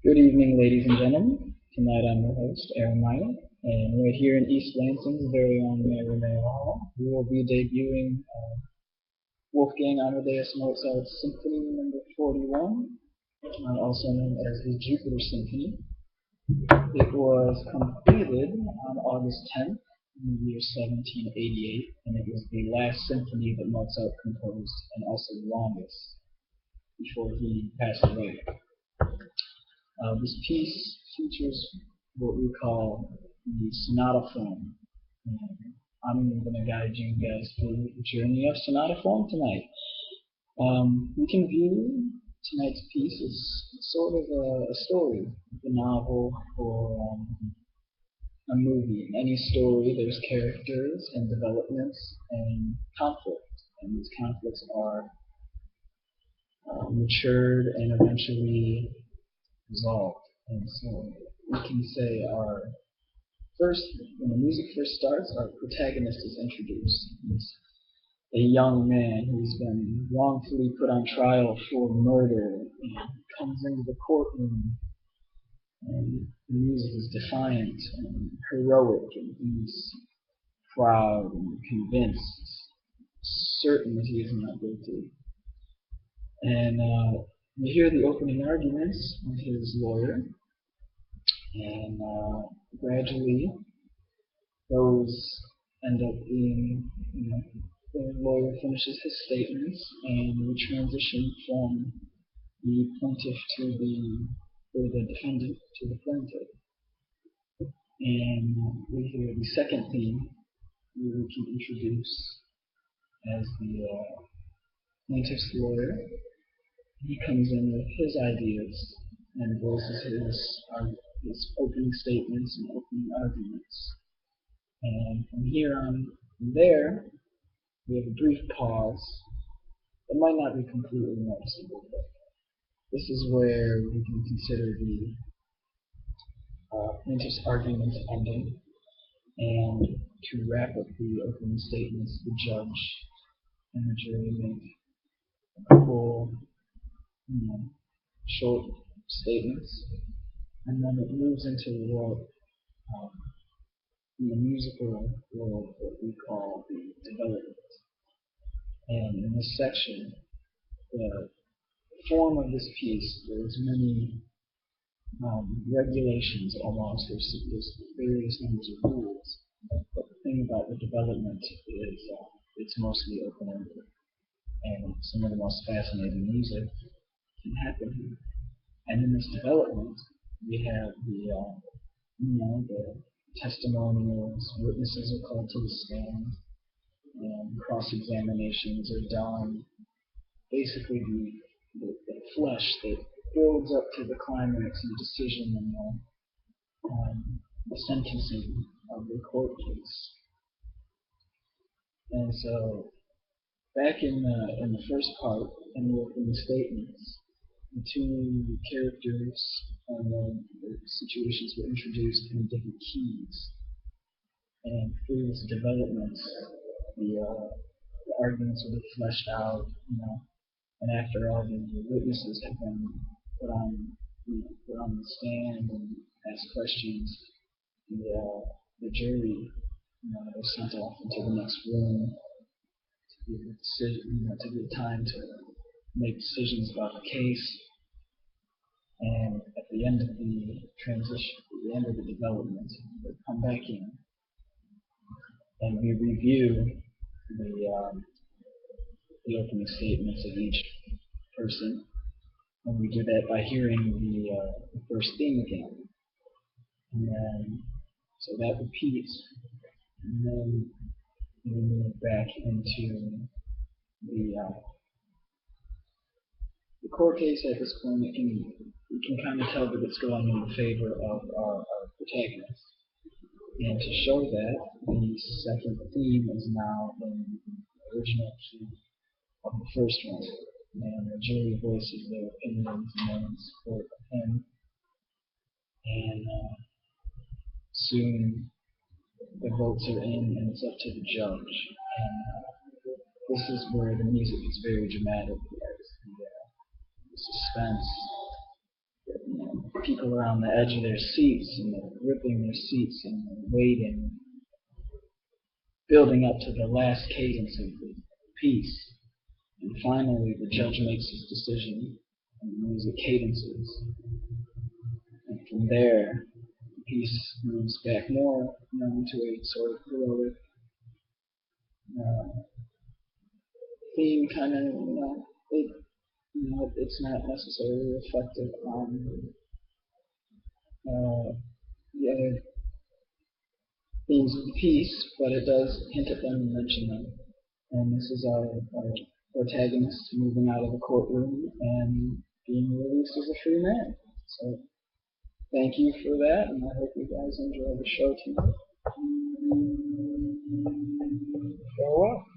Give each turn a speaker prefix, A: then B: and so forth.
A: Good evening, ladies and gentlemen. Tonight I'm your host, Aaron Meyer, and we're here in East Lansing's very own Mary Hall. We will be debuting Wolfgang Amadeus Mozart's Symphony Number 41, also known as the Jupiter Symphony. It was completed on August 10th in the year 1788, and it was the last symphony that Mozart composed, and also the longest before he passed away. This piece features what we call the sonata form. And I'm going to guide you guys through the journey of sonata form tonight. We can view tonight's piece as sort of a story, a novel, or a movie. In any story, there's characters and developments and conflict, and these conflicts are matured and eventually resolved. And so we can say when the music first starts, our protagonist is introduced. It's a young man who's been wrongfully put on trial for murder and comes into the courtroom, and the music is defiant and heroic, and he's proud and convinced, certain that he is not guilty. And we hear the opening arguments of his lawyer, and gradually those end up being, the lawyer finishes his statements, and we transition from the plaintiff or the defendant to the plaintiff. And we hear the second theme, where we can introduce as the plaintiff's lawyer. He comes in with his ideas and voices his opening statements and opening arguments. And from here on there, we have a brief pause that might not be completely noticeable, but this is where we can consider the plaintiff's arguments ending, and to wrap up the opening statements, the judge and the jury make a couple short statements, and then it moves into what in the musical world what we call the development. And in this section, the form of this piece, there's many regulations almost. There's various numbers of rules. But the thing about the development is it's mostly open-ended, and some of the most fascinating music can happen here. And in this development, we have the testimonials, witnesses are called to the stand, and cross-examinations are done. Basically, the flesh that builds up to the climax and decision and the sentencing of the court case. And so, back in the first part, in the opening statements, the two characters and the situations were introduced in different keys. And through this development, the arguments will be fleshed out, and after all the witnesses have been put on the stand and asked questions, the jury, they're sent off into the next room to give a decision, to give time to make decisions about the case. And at the end of the transition, at the end of the development, they come back in and we review the opening statements of each person, and we do that by hearing the first theme again. And then, so that repeats, and then we move back into the court case. At this point, we can kind of tell that it's going in the favor of our protagonist. And to show that, the second theme is now in the original key of the first one, and the jury voices their opinions and in support of him. And soon the votes are in, and it's up to the judge. And this is where the music is very dramatic. The suspense, people are on the edge of their seats and they're gripping their seats and they're waiting, building up to the last cadence of the piece. And finally, the judge makes his decision and the music cadences. And from there, the piece moves back more into a sort of heroic theme kind of, it's not necessarily reflective on the other themes of the piece, but it does hint at them and mention them. And this is our protagonist moving out of the courtroom and being released as a free man. So thank you for that, and I hope you guys enjoy the show tonight.
B: Farewell.